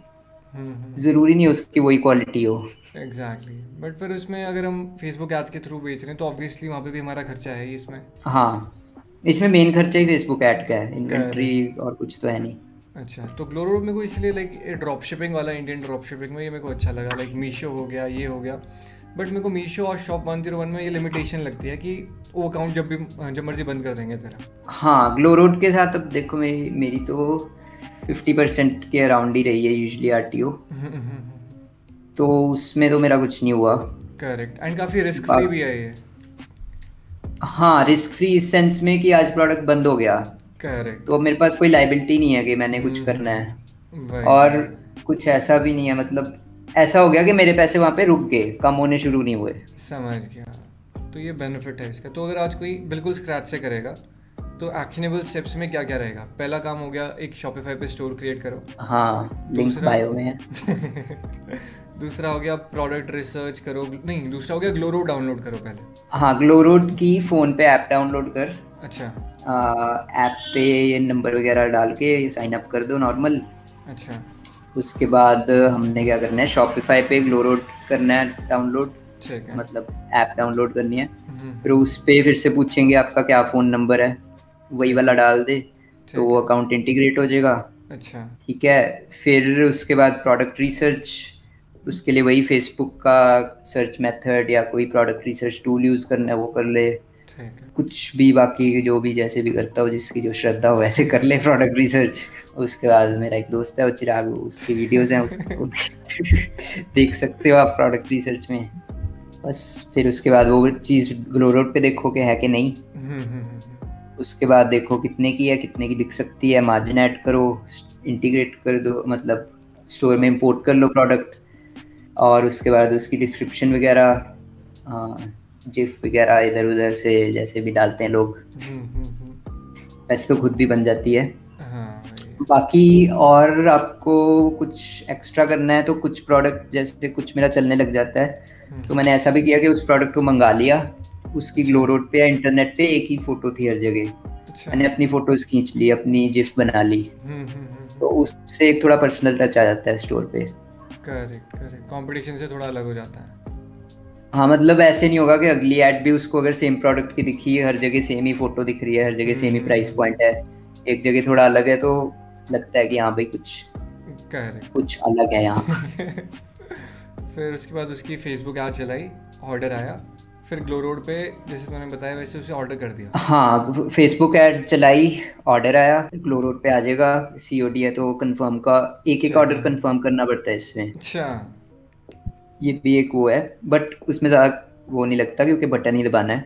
S2: ज़रूरी नहीं उसकी वही क्वालिटी हो।
S1: एग्जैक्टली। बट फिर उसमें अगर हम फेसबुक एड्स के थ्रू बेच रहे हैं तो ऑब्वियसली वहाँ पे भी हमारा खर्चा है ही इसमें।
S2: हाँ, इसमें मेन खर्चा ही फेसबुक ऐड का है, इन्वेंट्री और कुछ तो है नहीं।
S1: अच्छा, तो ग्लोरोड में को इसलिए लाइक ड्रॉप शिपिंग वाला, इंडियन ड्रॉप शिपिंग में ये मेरे को अच्छा लगा। लाइक मीशो हो गया, ये हो गया, बट मेरे को मीशो और शॉप 101 में ये लिमिटेशन लगती है कि वो अकाउंट जब मर्जी बंद कर देंगे तेरा।
S2: हाँ, ग्लोरोड के साथ अब देखो मेरी तो 50% के अराउंड ही रही है यूजुअली RTO, तो उसमें तो मेरा कुछ नहीं हुआ।
S1: करेक्ट। एंड काफ़ी रिस्क फ्री भी है ये।
S2: हाँ, रिस्क फ्री इस सेंस में कि आज प्रोडक्ट बंद हो गया,
S1: करेक्ट,
S2: तो मेरे पास कोई लाइबिलिटी नहीं है कि मैंने कुछ करना है, और कुछ ऐसा भी नहीं है, मतलब ऐसा हो गया कि मेरे पैसे वहाँ पे रुक गए, कम होने शुरू नहीं हुए।
S1: समझ गया। तो ये बेनिफिट है इसका। तो अगर आज कोई बिल्कुल स्क्रैच से करेगा तो एक्शनेबल स्टेप्स में क्या क्या रहेगा? पहला काम हो गया एक शॉपिफाई पे स्टोर क्रिएट करो।
S2: हाँ, लिंक बायो में है।
S1: दूसरा हो गया प्रोडक्ट रिसर्च करो, नहीं दूसरा हो गया ग्लोरोड डाउनलोड करो पहले।
S2: हाँ, ग्लोरोड की फ़ोन पे ऐप डाउनलोड कर।
S1: अच्छा।
S2: ऐप पे ये नंबर वगैरह डाल के साइन अप कर दो नॉर्मल।
S1: अच्छा।
S2: उसके बाद हमने क्या करना है, शॉपिफाई पे ग्लोरोड करना है डाउनलोड, मतलब ऐप डाउनलोड करनी है। फिर उस पे फिर से पूछेंगे आपका क्या फ़ोन नंबर है, वही वाला डाल दे तो वो अकाउंट इंटीग्रेट हो जाएगा।
S1: अच्छा,
S2: ठीक है। फिर उसके बाद प्रोडक्ट रिसर्च, उसके लिए वही फेसबुक का सर्च मेथड या कोई प्रोडक्ट रिसर्च टूल यूज़ करना है वो कर ले।
S1: ठीक है।
S2: कुछ भी बाकी जो भी जैसे भी करता हूँ, जिसकी जो श्रद्धा हो वैसे कर ले प्रोडक्ट रिसर्च। उसके बाद मेरा एक दोस्त है वो चिराग, उसकी वीडियोस हैं, उसको देख सकते हो आप प्रोडक्ट रिसर्च में। बस फिर उसके बाद वो चीज़ ग्लो रोड पे देखो कि है कि नहीं। उसके बाद देखो कितने की है, कितने की बिक सकती है, मार्जिन ऐड करो, इंटीग्रेट कर दो, मतलब स्टोर में इंपोर्ट कर लो प्रोडक्ट। और उसके बाद उसकी डिस्क्रिप्शन वगैरह जिफ वगैरह इधर उधर से जैसे भी डालते हैं लोग, वैसे तो खुद भी बन जाती है। बाकी और आपको कुछ एक्स्ट्रा करना है तो कुछ प्रोडक्ट जैसे कुछ मेरा चलने लग जाता है तो मैंने ऐसा भी किया कि उस प्रोडक्ट को मंगा लिया, उसकी ग्लो रोड पे या इंटरनेट पे एक ही फोटो थी हर जगह, मैंने अपनी फोटोज खींच ली, अपनी जिफ बना ली, तो उससे एक थोड़ा पर्सनल टच आ जाता है स्टोर पे।
S1: करेक्ट करेक्ट, कंपटीशन से थोड़ा अलग हो जाता है।
S2: हाँ मतलब ऐसे नहीं होगा कि अगली ऐड भी उसको अगर सेम प्रोडक्ट की दिखी है, हर जगह सेम ही फोटो दिख रही है, हर जगह सेम ही प्राइस पॉइंट है, एक जगह थोड़ा अलग है तो लगता है कि हाँ भाई कुछ अलग है यहाँ।
S1: फिर उसके बाद उसकी फेसबुक ऐड चलाई, ऑर्डर आया, फिर ग्लो रोड पे जैसे मैंने बताया वैसे उसे ऑर्डर कर दिया।
S2: हाँ फेसबुक ऐड चलाई, ऑर्डर आया, ग्लो रोड पे आ जाएगा, COD है तो कंफर्म का एक ऑर्डर कंफर्म करना पड़ता है इसमें।
S1: अच्छा,
S2: ये भी एक वो है, बट उसमें ज़्यादा वो नहीं लगता क्योंकि बटन ही दबाना है।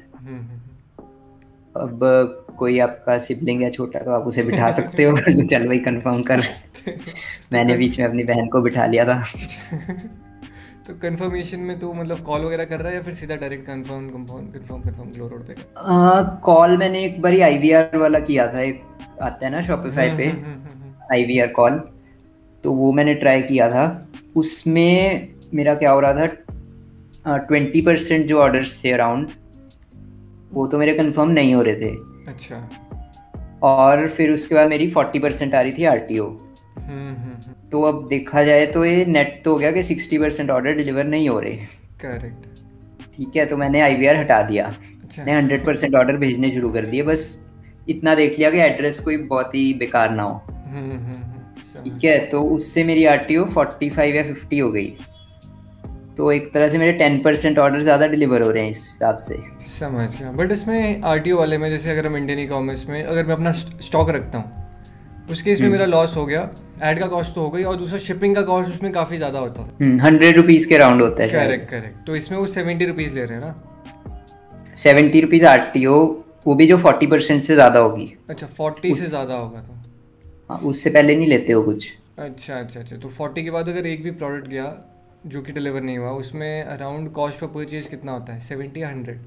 S2: अब कोई आपका सिबलिंग है छोटा तो आप उसे बिठा सकते हो चल भाई कंफर्म कर। मैंने बीच में अपनी बहन को बिठा लिया था।
S1: तो कंफर्मेशन में तो मतलब कॉल वगैरह कर रहा है या फिर सीधा डायरेक्ट कंफर्म ग्लो रोड पे?
S2: कॉल मैंने एक बारी IVR वाला किया था, एक आता है ना शॉपिफाई पे IVR कॉल, तो वो मैंने ट्राई किया था। उसमें मेरा क्या हो रहा था, 20% जो ऑर्डर्स थे अराउंड वो तो मेरे कंफर्म नहीं हो रहे थे।
S1: अच्छा।
S2: और फिर उसके बाद मेरी 40% आ रही थी RTO। तो अब देखा जाए तो ये नेट तो हो गया कि 60% ऑर्डर डिलीवर नहीं हो रहे।
S1: करेक्ट।
S2: ठीक है, तो मैंने IVR हटा दिया।
S1: अच्छा।
S2: मैंने 100% ऑर्डर भेजने शुरू कर दिए, बस इतना देख लिया कि एड्रेस कोई बहुत ही बेकार ना हो। ठीक है, तो उससे मेरी RTO 45 या 50 हो गई, तो एक तरह से मेरे 10% ऑर्डर ज़्यादा डिलीवर हो रहे हैं इस हिसाब से।
S1: समझ गया। बट इसमें RTO वाले में जैसे अगर हम इंडियन ई कॉमर्स में अगर मैं अपना स्टॉक रखता हूँ उस केस में मेरा लॉस हो गया, ऐड का कॉस्ट तो हो गई और दूसरा शिपिंग का कॉस्ट उसमें काफ़ी ज़्यादा होता था।
S2: 100 रुपीज़ के राउंड होता है।
S1: Correct correct. तो इसमें वो 70 रुपीज़ ले रहे हैं ना?
S2: 70 रुपीज़ RTO, वो भी जो 40% से ज़्यादा होगी।
S1: अच्छा, 40 से ज़्यादा होगा तो?
S2: हाँ, उससे पहले नहीं लेते हो कुछ।
S1: अच्छा अच्छा अच्छा। तो 40 के बाद अगर एक भी प्रोडक्ट गया जो कि डिलीवर नहीं हुआ, उसमें अराउंड कॉस्ट पर परचेज कितना होता है, 70 या 100?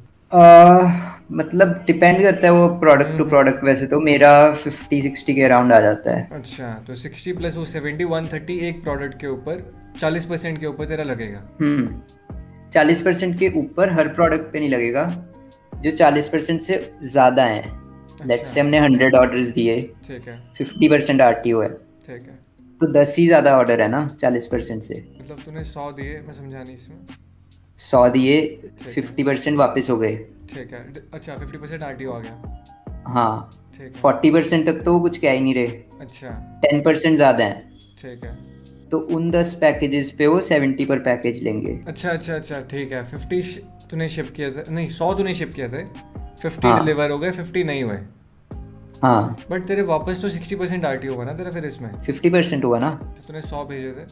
S2: मतलब डिपेंड करता है वो प्रोडक्ट टू प्रोडक्ट, वैसे तो मेरा 50-60 के अराउंड आ जाता है।
S1: अच्छा, तो 60 प्लस वो 70, 130 एक प्रोडक्ट के ऊपर 40% के ऊपर तेरा लगेगा।
S2: 40% के ऊपर हर प्रोडक्ट पे नहीं लगेगा, जो 40% से ज़्यादा हैं। लेट्स से हमने 100 ऑर्डर्स दिए,
S1: ठीक है,
S2: 50% RTO है,
S1: ठीक है,
S2: तो 10 ही ज़्यादा ऑर्डर है ना 40% से।
S1: मतलब तूने 100 दिए, मैं समझा नहीं इसमें।
S2: 100 दिए, 50% वापस हो गए।
S1: ठीक है, अच्छा 50% RTO आ गया।
S2: हाँ,
S1: ठीक है।
S2: 40% तक तो वो कुछ कह ही नहीं रहे।
S1: अच्छा,
S2: 10% ज़्यादा है।
S1: ठीक है,
S2: तो उन 10 पैकेजेस पे वो 70 पर पैकेज लेंगे।
S1: अच्छा अच्छा अच्छा, ठीक है। 50 तूने शिप किया था, नहीं 100 तूने शिप किया था, 50
S2: हाँ।
S1: डिलीवर हो गए, 50 नहीं हुए।
S2: हाँ,
S1: बट तेरे वापस तो 60% RTO हुआ ना तेरा फिर इसमें?
S2: 50% हुआ ना।
S1: तो तूने 100 भेजे थे।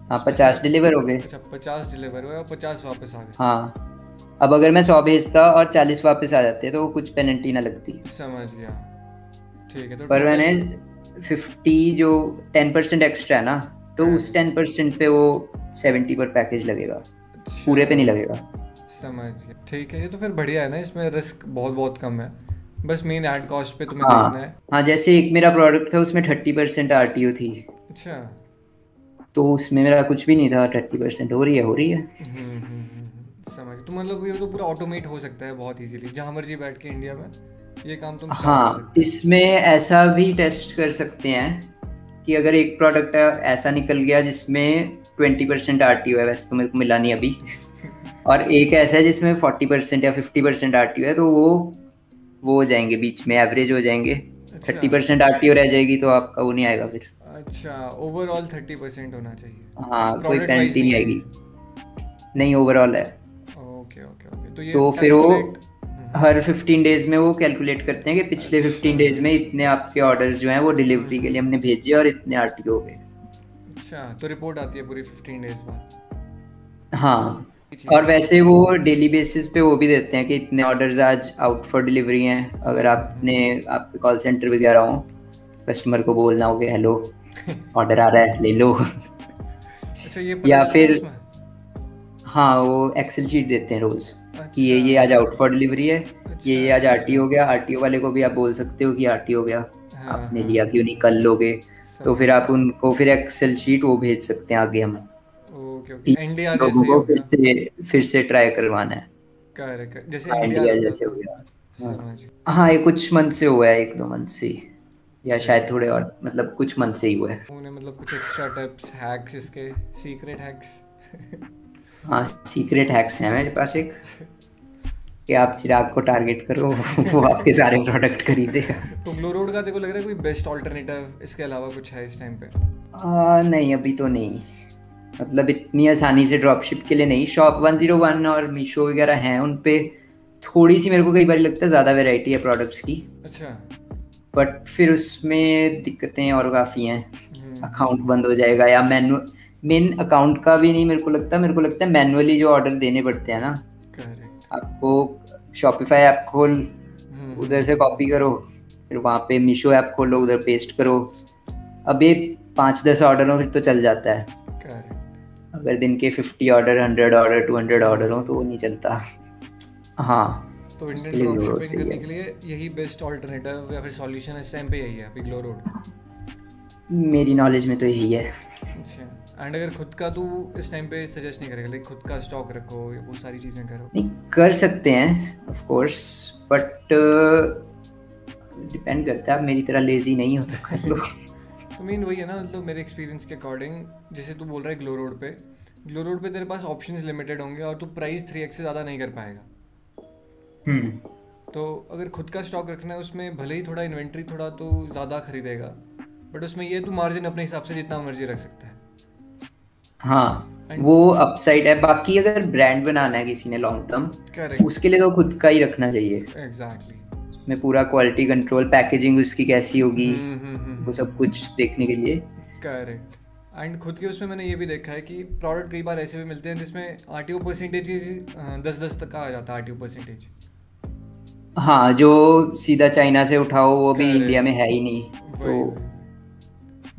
S2: हाँ, 50 डिलीवर हो गए।
S1: अच्छा, 50 डिलीवर हुए और 50 वापस आ गए।
S2: हाँ, अब अगर मैं 100 भेजता और 40 वापस आ जाते तो कुछ पेनल्टी ना लगती।
S1: समझ गया, ठीक है। तो
S2: पर मैंने 50 जो 10% एक्स्ट्रा है ना, तो उस 10% पे वो 70 पर पैकेज लगेगा।
S1: अच्छा,
S2: पूरे पे नहीं लगेगा।
S1: समझ गया, ठीक है। ये तो फिर बढ़िया है ना, इसमें रिस्क बहुत बहुत कम है, बस मेन ऐड कॉस्ट पे तुम्हें देखना है।
S2: हाँ, जैसे एक मेरा प्रोडक्ट था उसमें 30% RTO थी।
S1: अच्छा,
S2: तो उसमें मेरा कुछ भी नहीं था, 30% हो रही है।
S1: समझ। तो मतलब ये तो पूरा ऑटोमेट हो सकता है बहुत इजीली, जहाँ मर्जी बैठ के इंडिया में ये काम तुम स्टार्ट कर सकते हो।
S2: इसमें ऐसा भी टेस्ट कर सकते हैं कि अगर एक प्रोडक्ट ऐसा निकल गया जिसमें 20% RTO है, वैसे तो मेरे को मिला नहीं अभी, और एक ऐसा है जिसमें 40% या 50% RTO है, तो वो हो जाएंगे बीच में, एवरेज हो जाएंगे। 30% RTO रह जाएगी तो आपका वो नहीं आएगा फिर।
S1: अच्छा, ओवरऑल 30% होना चाहिए।
S2: हाँ, कोई पेनल्टी नहीं आएगी। नहीं, ओवरऑल है।
S1: Okay okay okay. तो ये
S2: तो फिर वो हर 15 डेज में वो कैलकुलेट करते हैं कि पिछले 15 डेज में इतने आपके ऑर्डर्स जो हैं वो डिलीवरी के लिए हमने भेजे और इतने आरटीओ हो गए।
S1: अच्छा, तो रिपोर्ट आती है पूरी 15 डेज बाद।
S2: हाँ, और वैसे वो डेली बेसिस पे वो भी देते हैं कि इतने ऑर्डर्स आज आउट फॉर डिलीवरी हैं। अगर आपके कॉल सेंटर वगैरह हो, कस्टमर को बोलना हो कि हेलो ऑर्डर आ रहा है ले लो।
S1: अच्छा, ये
S2: या फिर हाँ, वो एक्सेल शीट देते हैं रोज कि ये आज आउट फॉर डिलीवरी है, ये आज आरटीओ हो गया। आरटीओ वाले को भी आप बोल सकते हो कि आरटीओ हो गया, आपने लिया क्यों नहीं, कल लोगे। तो फिर आप उनको फिर एक्सेल शीट वो भेज सकते हैं आगे हम। लोगों को फिर से ट्राई करवाना है।
S1: जैसे
S2: एनडीआर जैसे हो गया। हाँ, ये कुछ मंथ से हुआ है, 1-2 मंथ से, या शायद थोड़े और, मतलब कुछ मंथ से ही हुआ है।
S1: मतलब कुछ एक्स्ट्रा टिप्स, हैक्स, इसके सीक्रेट हैक्स।
S2: हाँ, सीक्रेट हैक्स हैं मेरे पास एक, कि आप चिराग को टारगेट करो वो आपके सारे प्रोडक्ट खरीदेगा।
S1: तो ग्लो रोड का देखो लग रहा है कोई बेस्ट ऑल्टरनेटिव इसके अलावा कुछ है इस टाइम पे?
S2: नहीं, अभी तो नहीं, मतलब इतनी आसानी से ड्रॉपशिप के लिए नहीं। शॉप 101 और मीशो वगैरह हैं, उन पे थोड़ी सी मेरे को कई बार लगता है ज़्यादा वैरायटी है प्रोडक्ट्स की।
S1: अच्छा,
S2: बट फिर उसमें दिक्कतें और काफ़ी हैं। अकाउंट बंद हो जाएगा, या मेन अकाउंट का भी नहीं मेरे को लगता है मैनुअली जो ऑर्डर देने पड़ते हैं ना। आपको शॉपिफाई ऐप खोल, उधर से कॉपी करो, फिर वहाँ पे मीशो ऐप खोलो, उधर पेस्ट करो। अब ये 5-10 ऑर्डर हो फिर तो चल जाता है। अगर दिन के 50 ऑर्डर, 100 ऑर्डर, 200 ऑर्डर हो तो वो नहीं चलता। हाँ,
S1: तो इंडियन ड्रॉपशिपिंग करने के लिए यही बेस्ट ऑल्टरनेटिव या फिर सॉल्यूशन इस टाइम पे यही है अभी ग्लो रोड?
S2: मेरी नॉलेज में तो यही है।
S1: अच्छा, एंड अगर खुद का तू इस टाइम पे सजेस्ट नहीं करेगा, लाइक खुद का स्टॉक रखो या वो सारी चीज़ें करो?
S2: नहीं, कर सकते हैं ऑफ कोर्स, बट डिपेंड करता है। आप मेरी तरह लेजी नहीं हो तो कर लो।
S1: तो मेन वही है ना, मतलब मेरे एक्सपीरियंस के अकॉर्डिंग, जैसे तू बोल रहा है ग्लो रोड पे तेरे पास ऑप्शंस लिमिटेड होंगे और तू प्राइस 3x से ज़्यादा नहीं कर पाएगा। तो अगर खुद का स्टॉक रखना है, उसमें भले ही थोड़ा इन्वेंट्री थोड़ा तो ज़्यादा खरीदेगा, बट उसमें ये तू मार्जिन अपने हिसाब से जितना मर्जी रख सकता है।
S2: हाँ, वो अपसाइड है। बाकी अगर ब्रांड बनाना है किसी ने लॉन्ग टर्म, उसके लिए तो खुद का ही रखना चाहिए।
S1: एग्जैक्टली,
S2: उसमें पूरा क्वालिटी कंट्रोल, पैकेजिंग उसकी कैसी होगी, वो सब कुछ देखने के लिए।
S1: करेक्ट। एंड खुद के उसमें मैंने ये भी देखा है कि प्रोडक्ट कई बार ऐसे भी मिलते हैं जिसमें आरटीओ परसेंटेज 10 तक आ जाता है आरटीओ परसेंटेज।
S2: हाँ, जो सीधा चाइना से उठाओ वो भी इंडिया में है ही नहीं, तो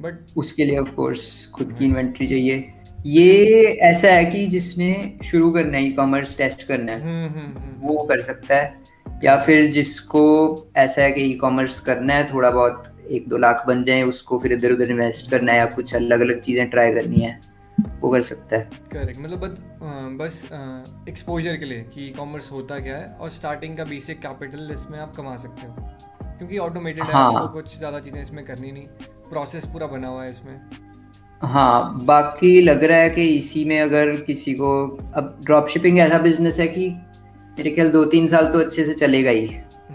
S1: बट
S2: उसके लिए ऑफ कोर्स खुद की इन्वेंट्री चाहिए। ये ऐसा है कि जिसने शुरू करना है, ई कॉमर्स टेस्ट करना है, वो कर सकता है। या फिर जिसको ऐसा है कि ई कॉमर्स करना है, थोड़ा बहुत 1-2 लाख बन जाए, उसको फिर इधर उधर इन्वेस्ट करना है या कुछ अलग अलग चीज़ें ट्राई करनी है, वो कर सकता है।
S1: करेक्ट, मतलब बस एक्सपोजर के लिए कि ई कॉमर्स होता क्या है और स्टार्टिंग का बेसिक कैपिटल इसमें आप कमा सकते हो, क्योंकि ऑटोमेटेड है। आपको कुछ ज़्यादा चीज़ें इसमें करनी नहीं, प्रोसेस पूरा बना हुआ है इसमें।
S2: हाँ, बाकी लग रहा है कि इसी में अगर किसी को, अब ड्रॉप शिपिंग ऐसा बिजनेस है कि मेरे ख्याल 2-3 साल तो अच्छे से चलेगा ही।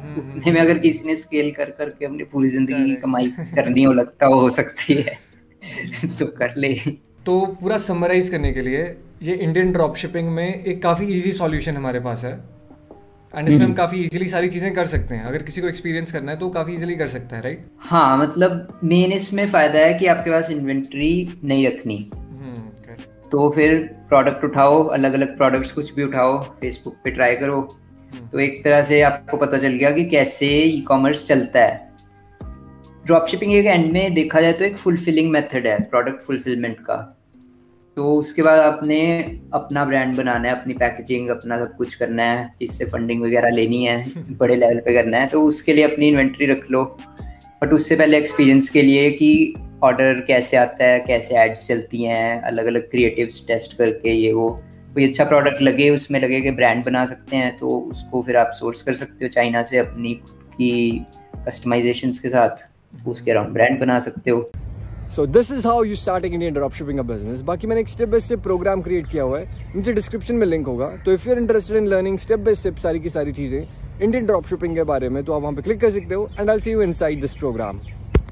S2: उतने में अगर किसी ने स्केल कर करके अपनी पूरी जिंदगी की कमाई करनी हो, लगता हो सकती है तो कर ले।
S1: तो पूरा समराइज करने के लिए, ये इंडियन ड्रॉप शिपिंग में एक काफ़ी इजी सॉल्यूशन हमारे पास है, एंड इसमें हम काफ़ी इजीली सारी चीज़ें कर सकते हैं। अगर किसी को एक्सपीरियंस करना है तो काफ़ी इजीली कर सकता है, राइट?
S2: हाँ, मतलब मेन इसमें फ़ायदा है कि आपके पास इन्वेंट्री नहीं रखनी। तो फिर प्रोडक्ट उठाओ, अलग अलग प्रोडक्ट्स कुछ भी उठाओ, फेसबुक पे ट्राई करो, तो एक तरह से आपको पता चल गया कि कैसे ई कॉमर्स चलता है। ड्रॉप शिपिंग एक एंड में देखा जाए तो एक फुलफिलिंग मेथड है प्रोडक्ट फुलफिलमेंट का। तो उसके बाद आपने अपना ब्रांड बनाना है, अपनी पैकेजिंग, अपना सब कुछ करना है, इससे फंडिंग वगैरह लेनी है, बड़े लेवल पे करना है, तो उसके लिए अपनी इन्वेंट्री रख लो। बट उससे पहले एक्सपीरियंस के लिए कि ऑर्डर कैसे आता है, कैसे एड्स चलती हैं, अलग अलग क्रिएटिव्स टेस्ट करके ये वो कोई अच्छा प्रोडक्ट लगे, उसमें लगे कि ब्रांड बना सकते हैं, तो उसको फिर आप सोर्स कर सकते हो चाइना से अपनी की कस्टमाइजेशंस के साथ, उसके अराउंड ब्रांड बना सकते हो।
S1: So this is how you starting Indian dropshipping a business। बाकी मैंने एक step by step program create किया हुआ है, नीचे डिस्क्रिप्शन में लिंक होगा। तो if you are interested in learning step by step सारी की सारी चीज़ें इंडियन ड्रॉपशिपिंग के बारे में, तो आप वहाँ पे क्लिक कर सकते हो। And I will see you inside this programme.